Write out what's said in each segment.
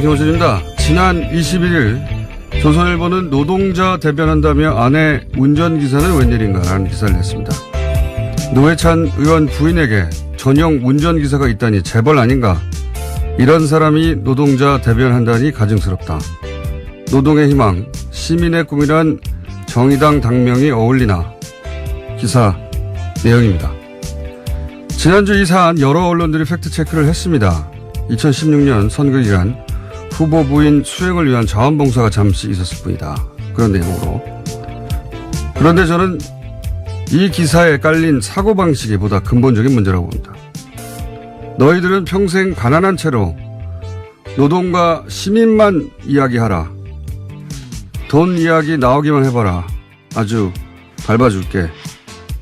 김호준입니다. 지난 21일 조선일보는 노동자 대변한다며 아내 운전기사는 웬일인가라는 기사를 냈습니다. 노회찬 의원 부인에게 전용 운전기사가 있다니 재벌 아닌가. 이런 사람이 노동자 대변한다니 가증스럽다. 노동의 희망, 시민의 꿈이란 정의당 당명이 어울리나. 기사 내용입니다. 지난주 이 사안 여러 언론들이 팩트체크를 했습니다. 2016년 선거 기간 후보 부인 수행을 위한 자원봉사가 잠시 있었을 뿐이다. 그런 내용으로. 그런데 저는 이 기사에 깔린 사고방식이 보다 근본적인 문제라고 봅니다. 너희들은 평생 가난한 채로 노동과 시민만 이야기하라. 돈 이야기 나오기만 해봐라. 아주 밟아줄게.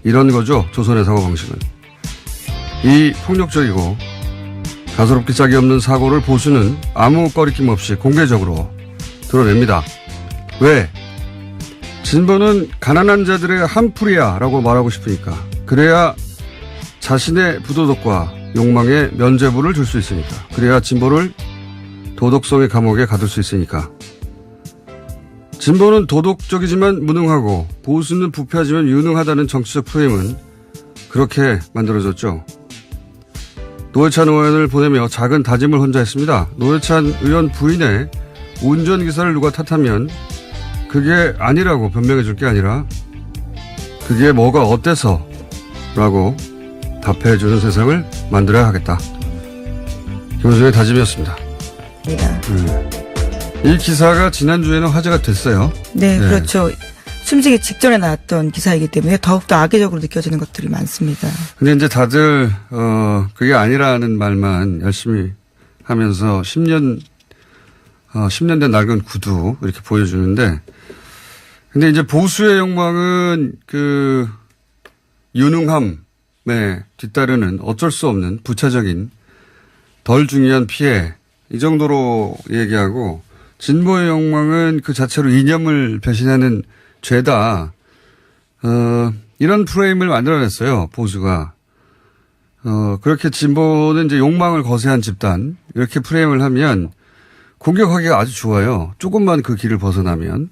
이런 거죠. 조선의 사고방식은. 이 폭력적이고 가소롭기 짝이 없는 사고를 보수는 아무 꺼리낌 없이 공개적으로 드러냅니다. 왜? 진보는 가난한 자들의 한풀이야 라고 말하고 싶으니까. 그래야 자신의 부도덕과 욕망에 면죄부를 줄 수 있으니까. 그래야 진보를 도덕성의 감옥에 가둘 수 있으니까. 진보는 도덕적이지만 무능하고 보수는 부패하지만 유능하다는 정치적 프레임은 그렇게 만들어졌죠. 노회찬 의원을 보내며 작은 다짐을 혼자 했습니다. 노회찬 의원 부인의 운전기사를 누가 탓하면 그게 아니라고 변명해 줄 게 아니라 그게 뭐가 어때서 라고 답해 주는 세상을 만들어야 하겠다. 김호준의 다짐이었습니다. 이 기사가 지난주에는 화제가 됐어요. 네, 그렇죠. 숨지기 직전에 나왔던 기사이기 때문에 더욱더 악의적으로 느껴지는 것들이 많습니다. 근데 이제 다들, 그게 아니라는 말만 열심히 하면서 10년 된 낡은 구두 이렇게 보여주는데, 근데 이제 보수의 욕망은 그 유능함에 뒤따르는 어쩔 수 없는 부차적인 덜 중요한 피해 이 정도로 얘기하고 진보의 욕망은 그 자체로 이념을 배신하는 죄다. 이런 프레임을 만들어냈어요, 보수가. 그렇게 진보는 이제 욕망을 거세한 집단, 이렇게 프레임을 하면 공격하기가 아주 좋아요. 조금만 그 길을 벗어나면.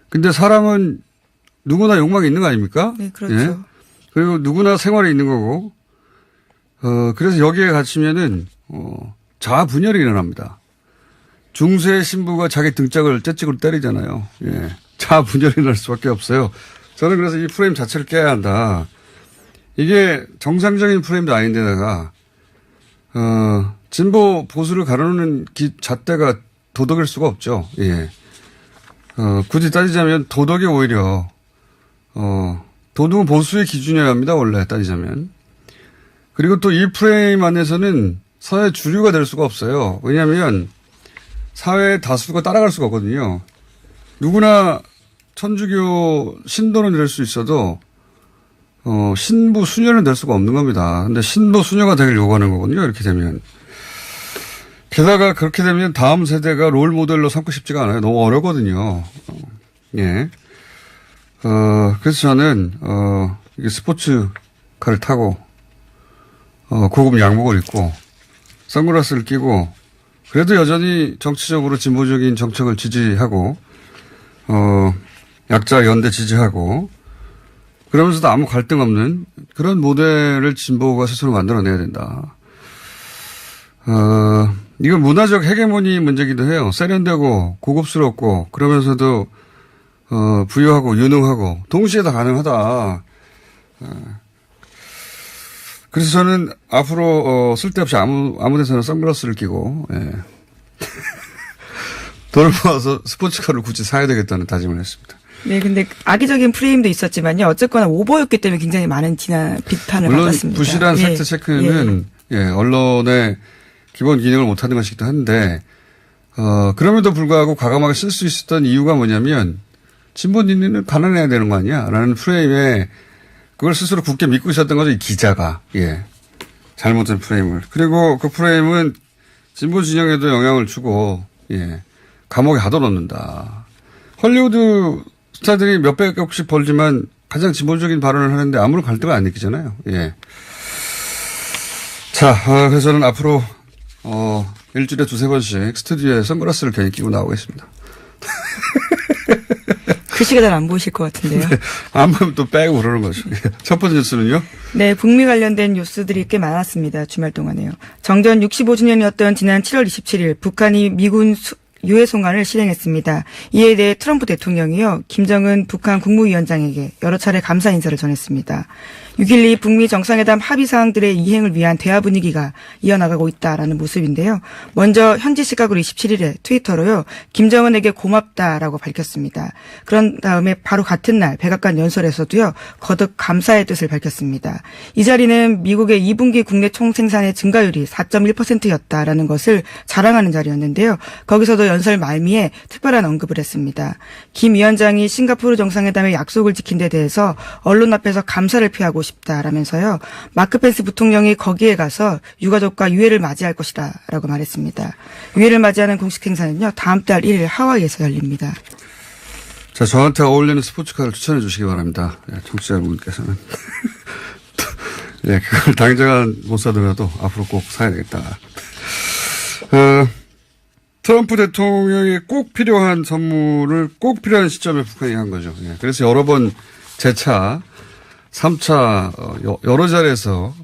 근데 사람은 누구나 욕망이 있는 거 아닙니까? 네, 그렇죠. 예? 그리고 누구나 생활에 있는 거고, 그래서 여기에 갇히면은, 자아 분열이 일어납니다. 중세 신부가 자기 등짝을 째찍으로 때리잖아요. 예. 자아 분열이 날 수밖에 없어요. 저는 그래서 이 프레임 자체를 깨야 한다. 이게 정상적인 프레임도 아닌데다가, 진보 보수를 가르는 잣대가 도덕일 수가 없죠. 예. 굳이 따지자면 도덕이 오히려, 도덕은 보수의 기준이어야 합니다. 원래 따지자면. 그리고 또 이 프레임 안에서는 사회 주류가 될 수가 없어요. 왜냐하면 사회 다수가 따라갈 수가 없거든요. 누구나 천주교 신도는 될 수 있어도 신부 수녀는 될 수가 없는 겁니다. 근데 신부 수녀가 되길 요구하는 거거든요. 이렇게 되면. 게다가 그렇게 되면 다음 세대가 롤 모델로 삼고 싶지가 않아요. 너무 어렵거든요. 예. 그래서 저는 이게 스포츠카를 타고 고급 양복을 입고 선글라스를 끼고 그래도 여전히 정치적으로 진보적인 정책을 지지하고 약자 연대 지지하고 그러면서도 아무 갈등 없는 그런 모델을 진보가 스스로 만들어내야 된다. 이건 문화적 헤게모니 문제이기도 해요. 세련되고 고급스럽고 그러면서도 부유하고 유능하고 동시에 다 가능하다. 그래서 저는 앞으로 쓸데없이 아무 데서나 선글라스를 끼고 예. 돈을 모아서 스포츠카를 굳이 사야 되겠다는 다짐을 했습니다. 네, 근데 악의적인 프레임도 있었지만요. 어쨌거나 오버였기 때문에 굉장히 많은 비판을 물론 받았습니다. 부실한 팩트 체크는 언론의 기본 기능을 못하는 것이기도 한데 그럼에도 불구하고 과감하게 쓸 수 있었던 이유가 뭐냐면 진보인들은 가난해야 되는 거 아니야? 라는 프레임에 그걸 스스로 굳게 믿고 있었던 거죠. 이 기자가. 예. 잘못된 프레임을. 그리고 그 프레임은 진보 진영에도 영향을 주고 예. 감옥에 가둬놓는다. 헐리우드 스타들이 몇백억씩 벌지만 가장 진보적인 발언을 하는데 아무런 갈등을 안 느끼잖아요. 예. 자, 그래서 저는 앞으로 일주일에 두세 번씩 스튜디오에 선글라스를 괜히 끼고 나오고 있습니다. 글씨가 잘 안 보이실 것 같은데요. 네, 안 보면 또 빼고 그러는 거죠. 첫 번째 뉴스는요? 네, 북미 관련된 뉴스들이 꽤 많았습니다. 주말 동안에요. 정전 65주년이었던 지난 7월 27일 북한이 미군 유해 송환을 실행했습니다. 이에 대해 트럼프 대통령이요, 김정은 북한 국무위원장에게 여러 차례 감사 인사를 전했습니다. 6.12 북미 정상회담 합의 사항들의 이행을 위한 대화 분위기가 이어나가고 있다라는 모습인데요. 먼저 현지 시각으로 27일에 트위터로요, 김정은에게 고맙다라고 밝혔습니다. 그런 다음에 바로 같은 날 백악관 연설에서도요, 거듭 감사의 뜻을 밝혔습니다. 이 자리는 미국의 2분기 국내 총생산의 증가율이 4.1%였다라는 것을 자랑하는 자리였는데요. 거기서도 연설 말미에 특별한 언급을 했습니다. 김 위원장이 싱가포르 정상회담의 약속을 지킨 데 대해서 언론 앞에서 감사를 표하고 싶다라면서요. 마크 펜스 부통령이 거기에 가서 유가족과 유해를 맞이할 것이다라고 말했습니다. 유해를 맞이하는 공식 행사는요, 다음 달 1일 하와이에서 열립니다. 자, 저한테 어울리는 스포츠카를 추천해 주시기 바랍니다. 예, 청취자분께서는. 예, 그걸 당장은 못 사더라도 앞으로 꼭 사야 되겠다. 트럼프 대통령이 꼭 필요한 선물을 꼭 필요한 시점에 북한이 한 거죠. 예, 그래서 여러 번 재차 3차 여러 자리에서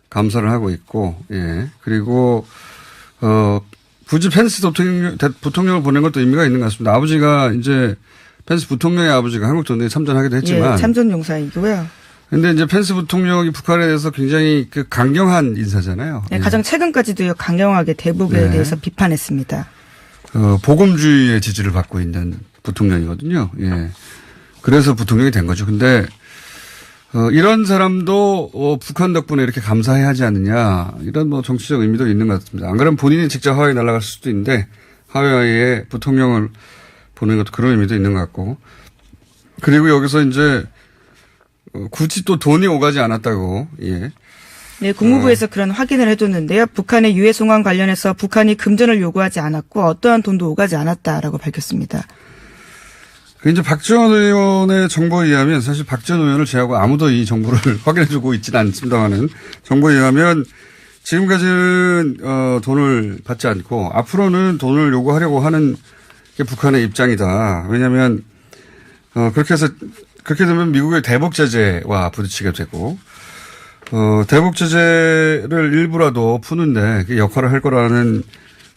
감사를 하고 있고, 예. 그리고 굳이 펜스 부통령을 보낸 것도 의미가 있는 것 같습니다. 아버지가 이제 펜스 부통령의 아버지가 한국 전쟁에 참전하기도 했지만, 예, 참전 용사이고요. 근데 이제 펜스 부통령이 북한에 대해서 굉장히 강경한 인사잖아요. 네, 예. 가장 최근까지도요, 강경하게 대북에 네. 대해서 비판했습니다. 복음주의의 지지를 받고 있는 부통령이거든요. 예. 그래서 부통령이 된 거죠. 근데 이런 사람도 북한 덕분에 이렇게 감사해야 하지 않느냐, 이런 뭐 정치적 의미도 있는 것 같습니다. 안 그러면 본인이 직접 하와이에 날아갈 수도 있는데 하와이에 부통령을 보내는 것도 그런 의미도 있는 것 같고, 그리고 여기서 이제 굳이 또 돈이 오가지 않았다고. 예. 네, 국무부에서 그런 확인을 해줬는데요. 북한의 유해 송환 관련해서 북한이 금전을 요구하지 않았고 어떠한 돈도 오가지 않았다라고 밝혔습니다. 이제 박지원 의원의 정보에 의하면, 사실 박지원 의원을 제외하고 아무도 이 정보를 확인해주고 있지는 않습니다만은, 정보에 의하면 지금까지는 돈을 받지 않고 앞으로는 돈을 요구하려고 하는 게 북한의 입장이다. 왜냐하면 그렇게 되면 미국의 대북 제재와 부딪히게 되고, 대북 제재를 일부라도 푸는데 그 역할을 할 거라는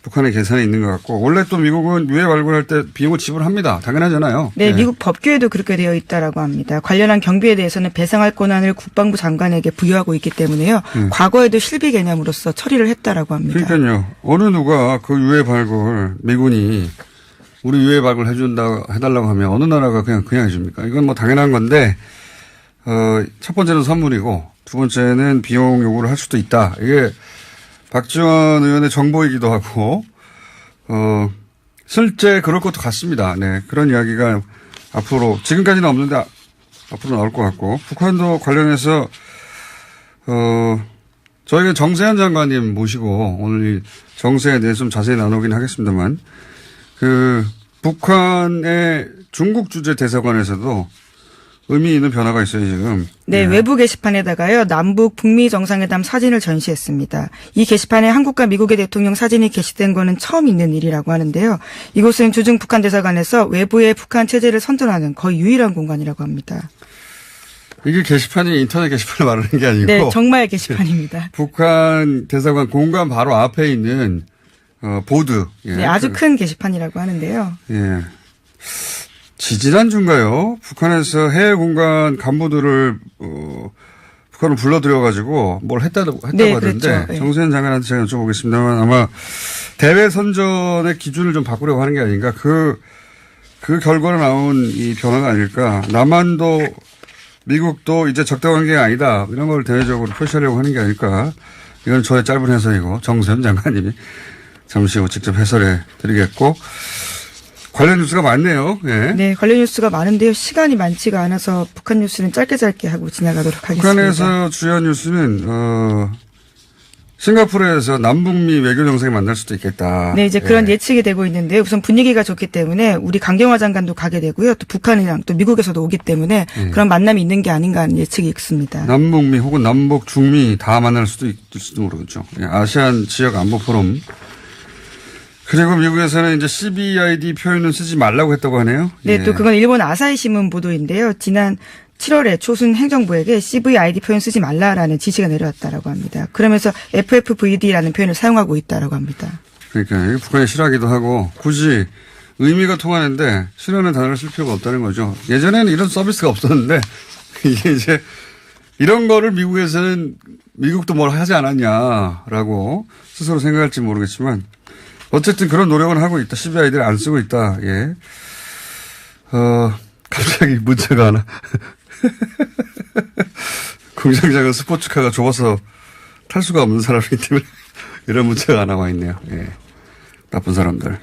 북한의 계산이 있는 것 같고, 원래 또 미국은 유해 발굴할 때 비용을 지불합니다. 당연하잖아요. 네, 예. 미국 법규에도 그렇게 되어 있다라고 합니다. 관련한 경비에 대해서는 배상할 권한을 국방부 장관에게 부여하고 있기 때문에요. 과거에도 실비 개념으로서 처리를 했다라고 합니다. 그러니까요. 어느 누가 그 유해 발굴, 미군이 우리 유해 발굴 해달라고 하면 어느 나라가 그냥 해줍니까? 이건 뭐 당연한 건데, 첫 번째는 선물이고, 두 번째는 비용 요구를 할 수도 있다. 이게 박지원 의원의 정보이기도 하고, 실제 그럴 것도 같습니다. 네. 그런 이야기가 앞으로, 지금까지는 없는데 앞으로 나올 것 같고, 북한도 관련해서, 저희가 정세현 장관님 모시고 오늘 이 정세에 대해서 좀 자세히 나누긴 하겠습니다만, 북한의 중국 주재 대사관에서도 의미 있는 변화가 있어요, 지금. 네, 외부 게시판에다가요, 남북 북미 정상회담 사진을 전시했습니다. 이 게시판에 한국과 미국의 대통령 사진이 게시된 거는 처음 있는 일이라고 하는데요. 이곳은 주중 북한 대사관에서 외부의 북한 체제를 선전하는 거의 유일한 공간이라고 합니다. 이게 게시판이 인터넷 게시판을 말하는 게 아니고. 네, 정말 게시판입니다. 북한 대사관 공간 바로 앞에 있는 보드. 예. 네, 아주 큰 게시판이라고 하는데요. 예. 지지난주인가요? 북한에서 해외 공간 간부들을 북한을 불러들여가지고 뭘 했다고 네, 하던데, 그렇죠. 네. 정세현 장관한테 제가 여쭤보겠습니다만, 아마 대외 선전의 기준을 좀 바꾸려고 하는 게 아닌가. 그 결과로 나온 이 변화가 아닐까. 남한도 미국도 이제 적대 관계가 아니다, 이런 걸 대외적으로 표시하려고 하는 게 아닐까. 이건 저의 짧은 해설이고 정세현 장관님이 잠시 후 직접 해설해 드리겠고, 관련 뉴스가 많네요. 예. 네, 관련 뉴스가 많은데요. 시간이 많지가 않아서 북한 뉴스는 짧게 하고 지나가도록 하겠습니다. 북한에서 주요한 뉴스는 싱가포르에서 남북미 외교 정상이 만날 수도 있겠다. 네, 이제 그런 예측이 되고 있는데요. 우선 분위기가 좋기 때문에 우리 강경화 장관도 가게 되고요. 또 북한이랑 또 미국에서도 오기 때문에 그런 만남이 있는 게 아닌가 하는 예측이 있습니다. 남북미 혹은 남북 중미 다 만날 수도 있을지도 모르겠죠. 아시안 지역 안보 포럼 그리고 미국에서는 이제 CBID 표현은 쓰지 말라고 했다고 하네요. 네, 예. 또 그건 일본 아사히 신문 보도인데요. 지난 7월에 초순 행정부에게 CVID 표현 쓰지 말라라는 지시가 내려왔다라고 합니다. 그러면서 FFVD라는 표현을 사용하고 있다라고 합니다. 그러니까 이게 북한이 싫어하기도 하고 굳이 의미가 통하는데 싫어하는 단어를 쓸 필요가 없다는 거죠. 예전에는 이런 서비스가 없었는데 이게 이제 이런 거를 미국에서는 미국도 뭘 하지 않았냐라고 스스로 생각할지 모르겠지만 어쨌든 그런 노력은 하고 있다. CBID를 안 쓰고 있다. 예. 갑자기 문자가 하나. 공장장은 스포츠카가 좁아서 탈 수가 없는 사람이기 때문에 이런 문자가 하나 와 있네요. 예. 나쁜 사람들.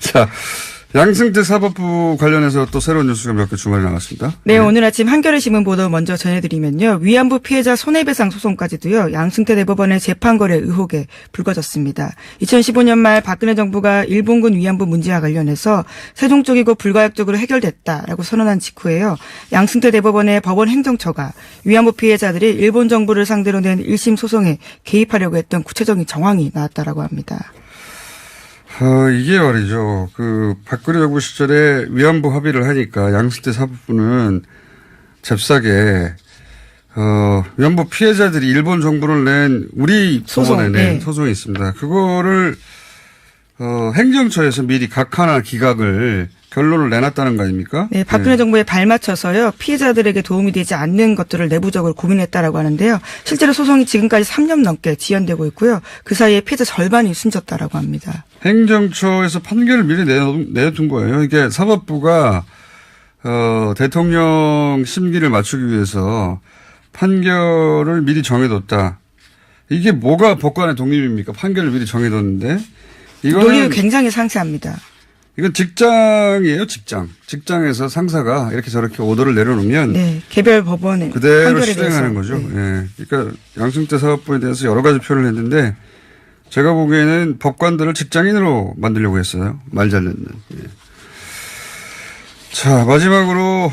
자, 양승태 사법부 관련해서 또 새로운 뉴스가 몇 개 주말에 나왔습니다. 네, 오늘 아침 한겨레 신문 보도 먼저 전해드리면요. 위안부 피해자 손해배상 소송까지도요. 양승태 대법원의 재판거래 의혹에 불거졌습니다. 2015년 말 박근혜 정부가 일본군 위안부 문제와 관련해서 세종적이고 불가역적으로 해결됐다라고 선언한 직후에요. 양승태 대법원의 법원 행정처가 위안부 피해자들이 일본 정부를 상대로 낸 1심 소송에 개입하려고 했던 구체적인 정황이 나왔다라고 합니다. 이게 말이죠. 박근혜 정부 시절에 위안부 합의를 하니까 양승태 사법부는 잽싸게, 위안부 피해자들이 일본 정부를 낸 우리 법원에 낸 소송이 있습니다. 그거를, 행정처에서 미리 각하나 기각을 결론을 내놨다는 거 아닙니까? 네, 박근혜 정부에 발맞춰서요. 피해자들에게 도움이 되지 않는 것들을 내부적으로 고민했다라고 하는데요. 실제로 소송이 지금까지 3년 넘게 지연되고 있고요. 그 사이에 피해자 절반이 숨졌다라고 합니다. 행정처에서 판결을 미리 내둔 거예요. 이게 사법부가 대통령 심기를 맞추기 위해서 판결을 미리 정해뒀다. 이게 뭐가 법관의 독립입니까? 판결을 미리 정해뒀는데. 논리가 굉장히 상세합니다. 이건 직장이에요, 직장. 직장에서 상사가 이렇게 저렇게 오더를 내려놓으면. 네, 개별 법원에. 그대로 실행하는 거죠. 네. 예. 그러니까 양승태 사법부에 대해서 여러 가지 표현을 했는데 제가 보기에는 법관들을 직장인으로 만들려고 했어요. 말 잘 듣는. 예. 자, 마지막으로,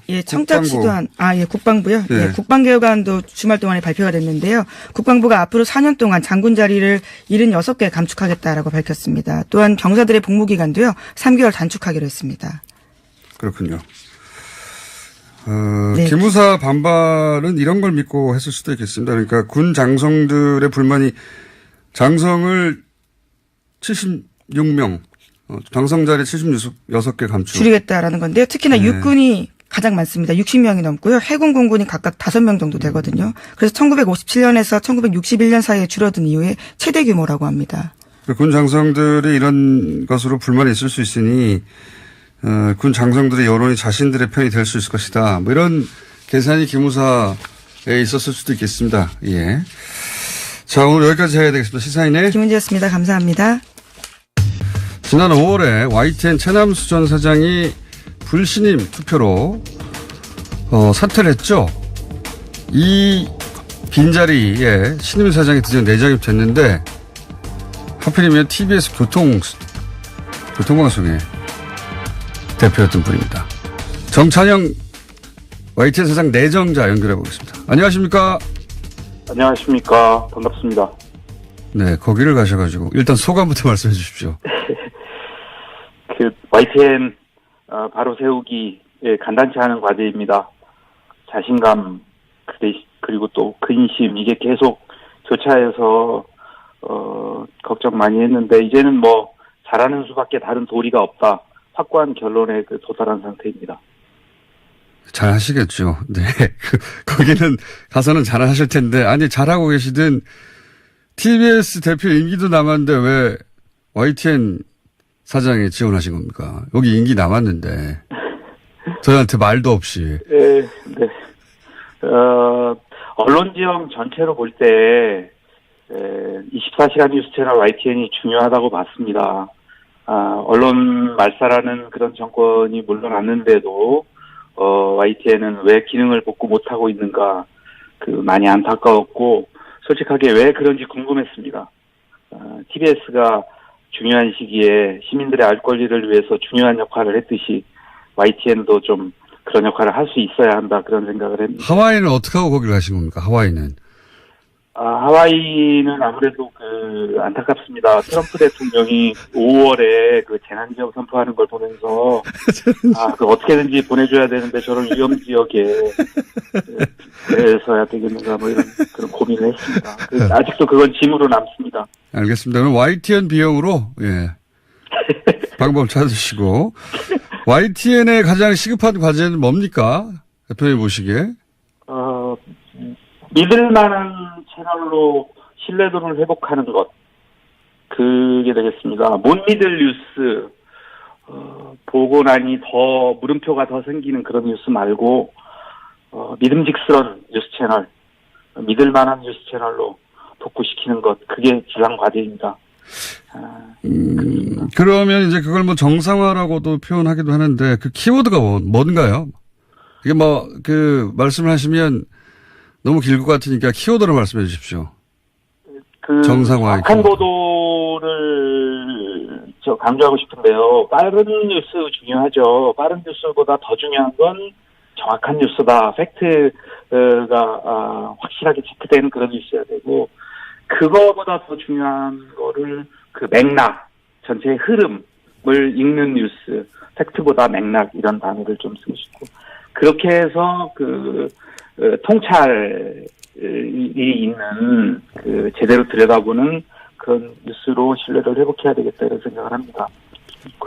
예, 청탁 시도한, 국방부요. 예. 예, 국방개혁안도 주말 동안에 발표가 됐는데요. 국방부가 앞으로 4년 동안 장군 자리를 76개 감축하겠다라고 밝혔습니다. 또한 병사들의 복무 기간도요, 3개월 단축하기로 했습니다. 그렇군요. 네. 기무사 반발은 이런 걸 믿고 했을 수도 있겠습니다. 그러니까 군 장성들의 불만이 장성을 76명, 장성 자리 76개 감축. 줄이겠다라는 건데요. 특히나 네. 육군이 가장 많습니다. 60명이 넘고요. 해군 공군이 각각 5명 정도 되거든요. 그래서 1957년에서 1961년 사이에 줄어든 이후에 최대 규모라고 합니다. 군 장성들이 이런 것으로 불만이 있을 수 있으니 군 장성들의 여론이 자신들의 편이 될 수 있을 것이다. 뭐 이런 계산이 기무사에 있었을 수도 있겠습니다. 예. 자, 오늘 여기까지 해야 되겠습니다. 시사인의 김은지였습니다. 감사합니다. 지난 5월에 YTN 최남수 전 사장이 불신임 투표로 사퇴를 했죠. 이 빈자리에 신임 사장이 드디어 내정이 됐는데 하필이면 TBS 교통방송의 대표였던 분입니다. 정찬영 YTN 사장 내정자 연결해 보겠습니다. 안녕하십니까? 안녕하십니까. 반갑습니다. 네, 거기를 가셔가지고 일단 소감부터 말씀해 주십시오. YTN 바로 세우기에 간단치 않은 과제입니다. 자신감 그리고 또 근심 이게 계속 교차해서 걱정 많이 했는데 이제는 뭐 잘하는 수밖에 다른 도리가 없다. 확고한 결론에 도달한 상태입니다. 잘 하시겠죠. 네. 거기는 가서는 잘 하실 텐데, 아니, 잘하고 계시든, TBS 대표 임기도 남았는데 왜 YTN 사장에 지원하신 겁니까? 여기 임기 남았는데. 저희한테 말도 없이. 네. 언론 지형 전체로 볼 때, 24시간 뉴스 채널 YTN이 중요하다고 봤습니다. 언론 말살하는 그런 정권이 물러났는데도, YTN은 왜 기능을 복구 못하고 있는가, 많이 안타까웠고, 솔직하게 왜 그런지 궁금했습니다. TBS가 중요한 시기에 시민들의 알 권리를 위해서 중요한 역할을 했듯이, YTN도 좀 그런 역할을 할 수 있어야 한다, 그런 생각을 했습니다. 하와이는 어떻게 하고 거기를 가신 겁니까? 하와이는? 하와이는 아무래도 안타깝습니다. 트럼프 대통령이 5월에 재난지역 선포하는 걸 보면서, 어떻게든지 보내줘야 되는데 저런 위험지역에, 그래서야 되겠는가, 이런 그런 고민을 했습니다. 아직도 그건 짐으로 남습니다. 알겠습니다. 그럼 YTN 비용으로, 방법을 찾으시고, YTN의 가장 시급한 과제는 뭡니까? 대표님 보시기에. 믿을 만한 채널로 신뢰도를 회복하는 것. 그게 되겠습니다. 못 믿을 뉴스, 보고 나니 더, 물음표가 더 생기는 그런 뉴스 말고, 믿음직스러운 뉴스 채널, 믿을 만한 뉴스 채널로 복구시키는 것. 그게 지상 과제입니다. 그러면 이제 그걸 정상화라고도 표현하기도 하는데, 그 키워드가 뭔가요? 이게 말씀을 하시면 너무 길 것 같으니까 키워드로 말씀해 주십시오. 정상화. 정확한 보도를 강조하고 싶은데요. 빠른 뉴스 중요하죠. 빠른 뉴스보다 더 중요한 건 정확한 뉴스다. 팩트가 확실하게 체크되는 그런 뉴스여야 되고, 그거보다 더 중요한 거를 맥락, 전체의 흐름을 읽는 뉴스, 팩트보다 맥락 이런 단어를 좀 쓰고 싶고, 그렇게 해서 통찰이 있는 제대로 들여다보는 그런 뉴스로 신뢰를 회복해야 되겠다 이런 생각을 합니다.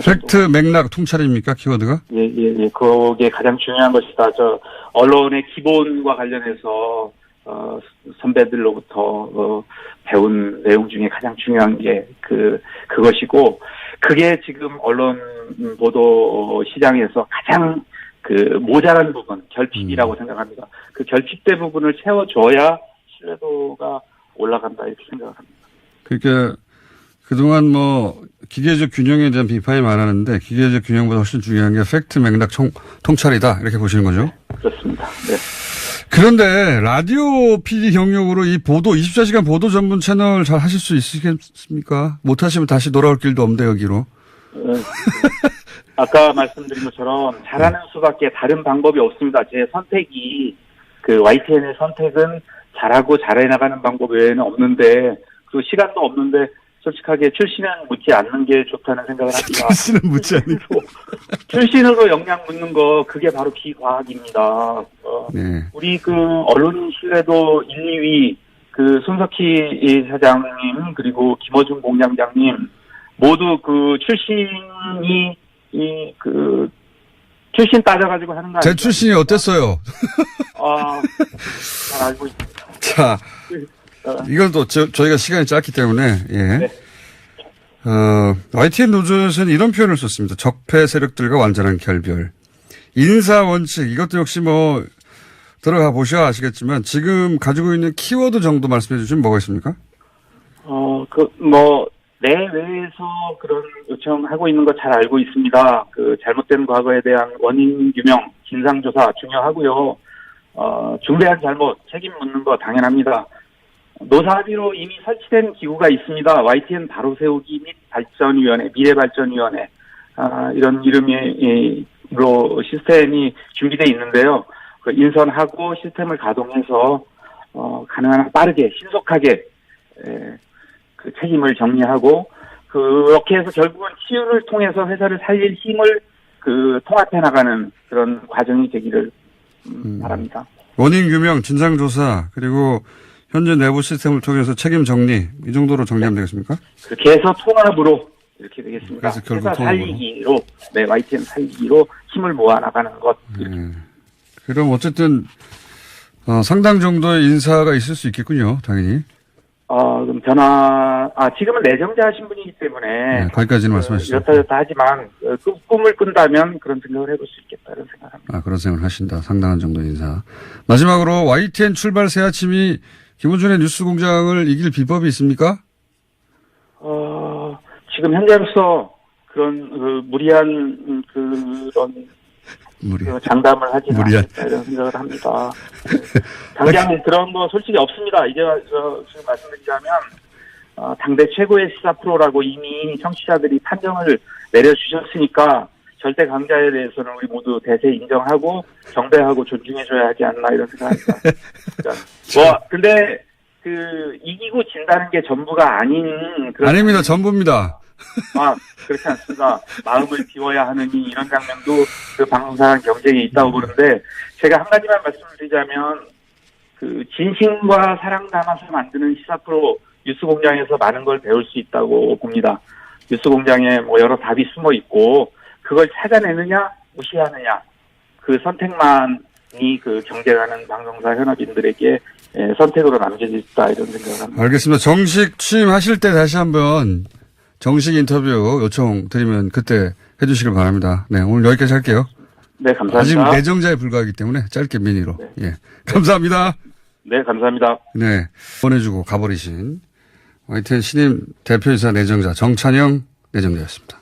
팩트, 맥락, 통찰입니까 키워드가? 예. 그게 가장 중요한 것이다. 언론의 기본과 관련해서 선배들로부터 배운 내용 중에 가장 중요한 게 그것이고, 그게 지금 언론 보도 시장에서 가장 모자란 부분, 결핍이라고 생각합니다. 그 결핍된 부분을 채워줘야 신뢰도가 올라간다 이렇게 생각을 합니다. 그러니까 그동안 기계적 균형에 대한 비판이 많았는데, 기계적 균형보다 훨씬 중요한 게 팩트, 맥락, 통찰이다 이렇게 보시는 거죠? 그렇습니다. 네. 그런데 라디오 PD 경력으로 이 24시간 보도 전문 채널 잘 하실 수 있으시겠습니까? 못하시면 다시 돌아올 길도 없는데 여기로. 아까 말씀드린 것처럼 잘하는 수밖에 다른 방법이 없습니다. 제 선택이 YTN의 선택은 잘하고 잘해나가는 방법 외에는 없는데, 그 시간도 없는데 솔직하게 출신은 묻지 않는 게 좋다는 생각을 합니다. 출신은 묻지 않는 거. 출신으로 역량 묻는 거 그게 바로 비과학입니다. 네. 우리 언론인 신뢰도 1, 2위 손석희 사장님 그리고 김어준 공장장님 모두 출신이 출신 따져가지고 하는 거 아니에요? 제 출신이 어땠어요? 잘 알고 있습니다. 자, 이건 또 저희가 시간이 짧기 때문에, 네. YTN 노조에서는 이런 표현을 썼습니다. 적폐 세력들과 완전한 결별. 인사 원칙, 이것도 역시 들어가 보셔야 아시겠지만, 지금 가지고 있는 키워드 정도 말씀해 주시면 뭐가 있습니까? 내외에서 그런 요청하고 있는 거 잘 알고 있습니다. 잘못된 과거에 대한 원인 규명, 진상조사 중요하고요. 중대한 잘못, 책임 묻는 거 당연합니다. 노사합의로 이미 설치된 기구가 있습니다. YTN 바로 세우기 및 발전위원회, 미래발전위원회, 이런 이름으로 시스템이 준비되어 있는데요. 인선하고 시스템을 가동해서, 가능한 한 빠르게, 신속하게, 책임을 정리하고, 그렇게 해서 결국은 치유를 통해서 회사를 살릴 힘을 통합해 나가는 그런 과정이 되기를 바랍니다. 원인 규명, 진상조사, 그리고 현재 내부 시스템을 통해서 책임 정리, 이 정도로 정리하면 되겠습니까? 그렇게 해서 통합으로 이렇게 되겠습니다. 그래서 결국 회사 살리기로, YTN 살리기로 힘을 모아 나가는 것. 그럼 어쨌든, 상당 정도의 인사가 있을 수 있겠군요, 당연히. 그럼 지금은 내정자 하신 분이기 때문에. 네, 거기까지는 말씀하시죠. 여타저타 하지만, 꿈을 꾼다면 그런 생각을 해볼 수 있겠다는 생각합니다. 그런 생각을 하신다. 상당한 정도의 인사. 마지막으로 YTN 출발 새 아침이 김원준의 뉴스공장을 이길 비법이 있습니까? 지금 현재로서 그런, 무리한, 장담을 하지는 않겠다 이런 생각을 합니다. 당장 그런 거 솔직히 없습니다. 이제 지금 말씀드리자면 당대 최고의 시사 프로라고 이미 청취자들이 판정을 내려주셨으니까 절대 강자에 대해서는 우리 모두 대세 인정하고 경배하고 존중해줘야 하지 않나 이런 생각합니다. 근데 이기고 진다는 게 전부가 아닌 그런. 아닙니다. 전부입니다. 그렇지 않습니다. 마음을 비워야 하느니 이런 장면도 그 방송사랑 경쟁에 있다고 보는데, 제가 한 가지만 말씀드리자면, 진심과 사랑 담아서 만드는 시사 프로 뉴스공장에서 많은 걸 배울 수 있다고 봅니다. 뉴스공장에 여러 답이 숨어 있고, 그걸 찾아내느냐, 무시하느냐, 그 선택만이 경쟁하는 방송사 현업인들에게 선택으로 남겨져 있다, 이런 생각을 합니다. 알겠습니다. 정식 취임하실 때 다시 한번 정식 인터뷰 요청드리면 그때 해주시길 바랍니다. 네, 오늘 여기까지 할게요. 네, 감사합니다. 아직 내정자에 불과하기 때문에 짧게 미니로. 네. 예. 감사합니다. 네, 감사합니다. 네. 보내주고 가버리신 YTN 신임 대표이사 내정자 정찬영 내정자였습니다.